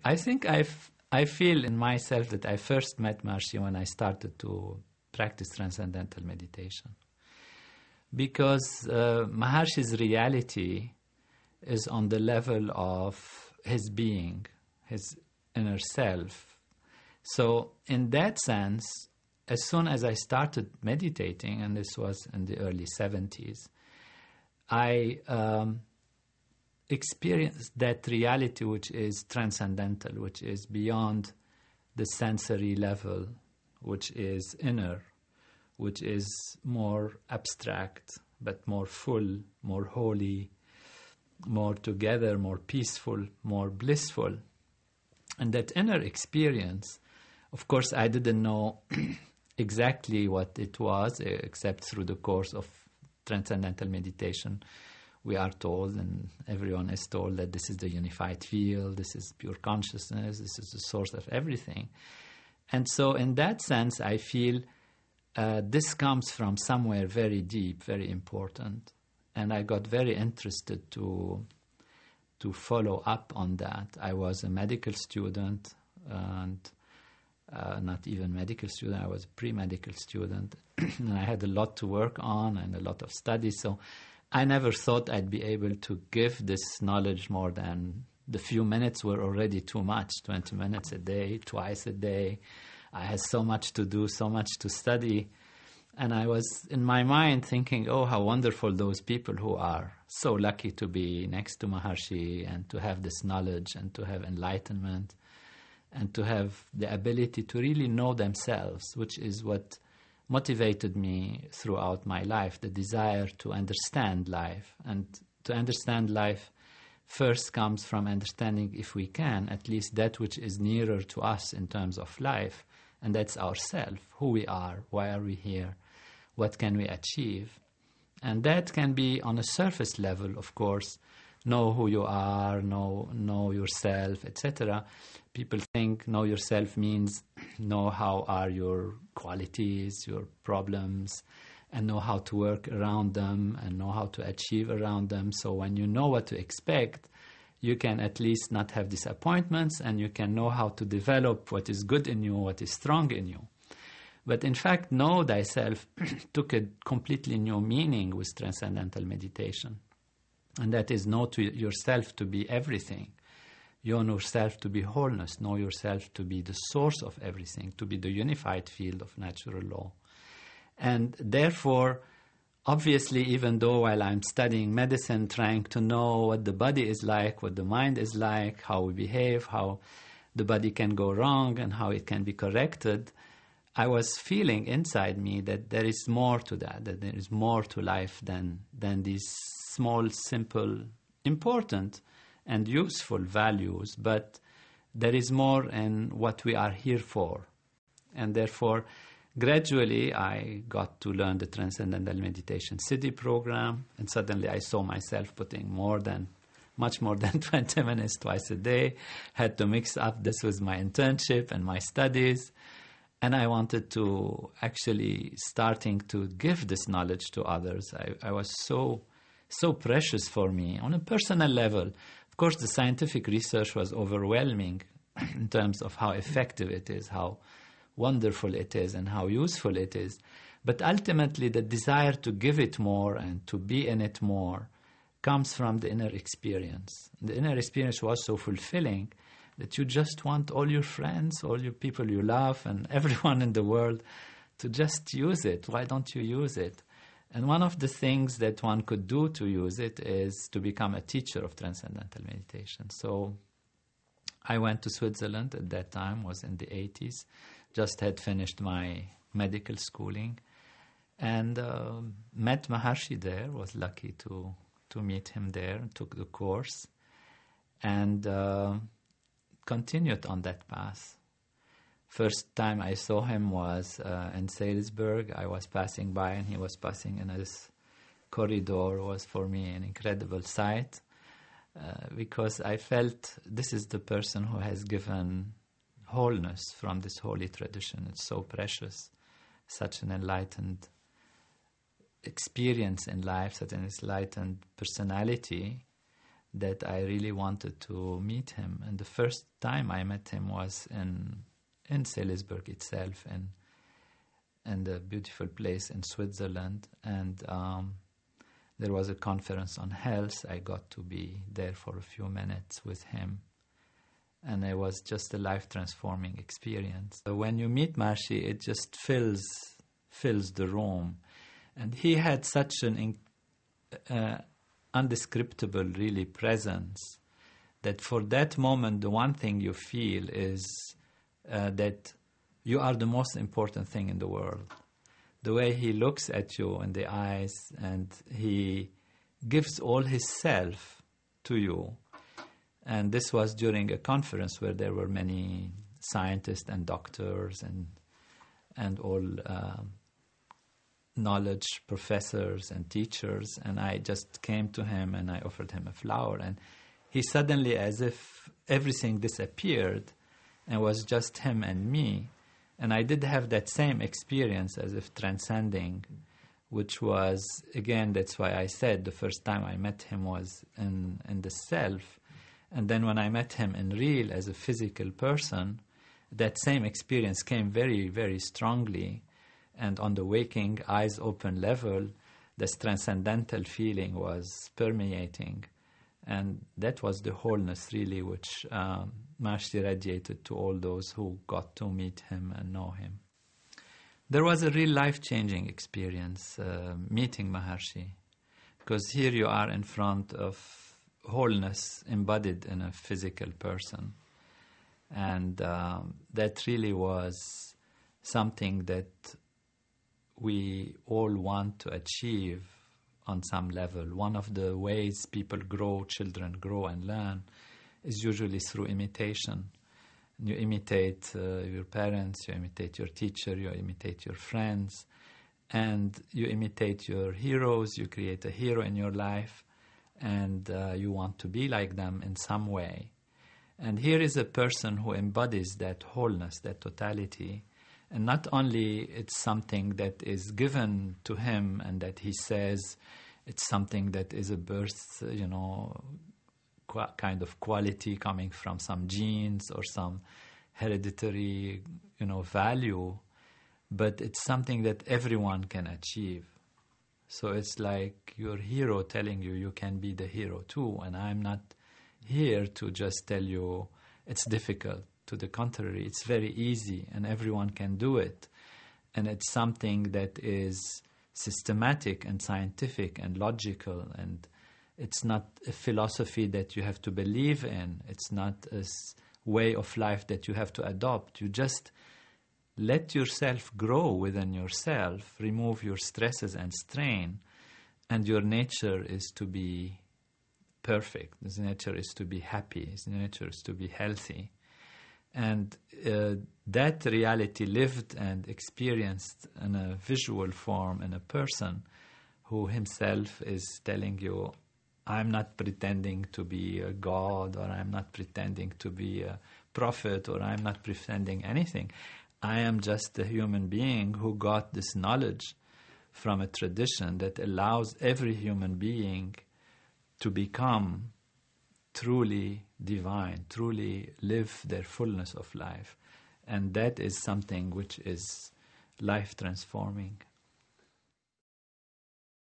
I think I feel in myself that I first met Maharishi when I started to practice transcendental meditation. Because Maharishi's reality is on the level of his being, his inner self. So in that sense, as soon as I started meditating, and this was in the early 70s, I experienced that reality which is transcendental, which is beyond the sensory level, which is inner, which is more abstract, but more full, more holy, more together, more peaceful, more blissful. And that inner experience, of course, I didn't know exactly what it was, except through the course of transcendental meditation. We are told, and everyone is told, that this is the unified field, this is pure consciousness, this is the source of everything. And so in that sense, I feel this comes from somewhere very deep, very important. And I got very interested to follow up on that. I was a medical student, and not even medical student, I was a pre-medical student. And I had a lot to work on and a lot of studies. So I never thought I'd be able to give this knowledge more than the few minutes were already too much, 20 minutes a day, twice a day. I had so much to do, so much to study. And I was in my mind thinking, oh, how wonderful those people who are so lucky to be next to Maharishi and to have this knowledge and to have enlightenment and to have the ability to really know themselves, which is what motivated me throughout my life, the desire to understand life. And to understand life first comes from understanding, if we can, at least that which is nearer to us in terms of life, and that's ourself, who we are, why are we here, what can we achieve. And that can be on a surface level, of course, know who you are, know yourself, etc. People think know yourself means know how are your qualities, your problems, and know how to work around them and know how to achieve around them. So when you know what to expect, you can at least not have disappointments, and you can know how to develop what is good in you, what is strong in you. But in fact, know thyself took a completely new meaning with transcendental meditation. And that is know to yourself to be everything. You know yourself to be wholeness. Know yourself to be the source of everything, to be the unified field of natural law. And therefore, obviously, even though while I'm studying medicine, trying to know what the body is like, what the mind is like, how we behave, how the body can go wrong and how it can be corrected, I was feeling inside me that there is more to that there is more to life than these small, simple, important and useful values, but there is more in what we are here for. And therefore, gradually, I got to learn the Transcendental Meditation City program, and suddenly I saw myself putting much more than 20 minutes twice a day, had to mix up this with my internship and my studies, and I wanted to actually starting to give this knowledge to others. I was so precious for me on a personal level. Of course, the scientific research was overwhelming in terms of how effective it is, how wonderful it is, and how useful it is. But ultimately, the desire to give it more and to be in it more comes from the inner experience. The inner experience was so fulfilling that you just want all your friends, all your people you love, and everyone in the world to just use it. Why don't you use it? And one of the things that one could do to use it is to become a teacher of transcendental meditation. So I went to Switzerland at that time, was in the 80s, just had finished my medical schooling, and met Maharishi there, was lucky to meet him there, took the course, and continued on that path. First time I saw him was in Salzburg. I was passing by and he was passing in this corridor. It was for me an incredible sight because I felt this is the person who has given wholeness from this holy tradition. It's so precious, such an enlightened experience in life, such an enlightened personality that I really wanted to meet him. And the first time I met him was in Salisbury itself, and a beautiful place in Switzerland. And there was a conference on health. I got to be there for a few minutes with him. And it was just a life-transforming experience. So when you meet Maharishi, it just fills the room. And he had such an undescriptible, really, presence that for that moment, the one thing you feel is that you are the most important thing in the world. The way he looks at you in the eyes, and he gives all his self to you. And this was during a conference where there were many scientists and doctors and all knowledge professors and teachers. And I just came to him and I offered him a flower. And he suddenly, as if everything disappeared and was just him and me. And I did have that same experience, as if transcending, which was, again, that's why I said the first time I met him was in the self. And then when I met him in real, as a physical person, that same experience came very, very strongly. And on the waking, eyes open level, this transcendental feeling was permeating. And that was the wholeness, really, which Maharishi radiated to all those who got to meet him and know him. There was a real life-changing experience meeting Maharishi, because here you are in front of wholeness embodied in a physical person. And that really was something that we all want to achieve on some level. One of the ways people grow, children grow and learn, is usually through imitation. You imitate your parents, you imitate your teacher, you imitate your friends, and you imitate your heroes. You create a hero in your life, and you want to be like them in some way. And here is a person who embodies that wholeness, that totality. And not only it's something that is given to him and that he says it's something that is a birth, kind of quality coming from some genes or some hereditary, value, but it's something that everyone can achieve. So it's like your hero telling you you can be the hero too, and I'm not here to just tell you it's difficult. To the contrary, it's very easy and everyone can do it. And it's something that is systematic and scientific and logical, and it's not a philosophy that you have to believe in. It's not a way of life that you have to adopt. You just let yourself grow within yourself, remove your stresses and strain, and your nature is to be perfect. His nature is to be happy. His nature is to be healthy. And that reality lived and experienced in a visual form in a person who himself is telling you, I'm not pretending to be a god, or I'm not pretending to be a prophet, or I'm not pretending anything. I am just a human being who got this knowledge from a tradition that allows every human being to become truly divine, truly live their fullness of life. And that is something which is life-transforming.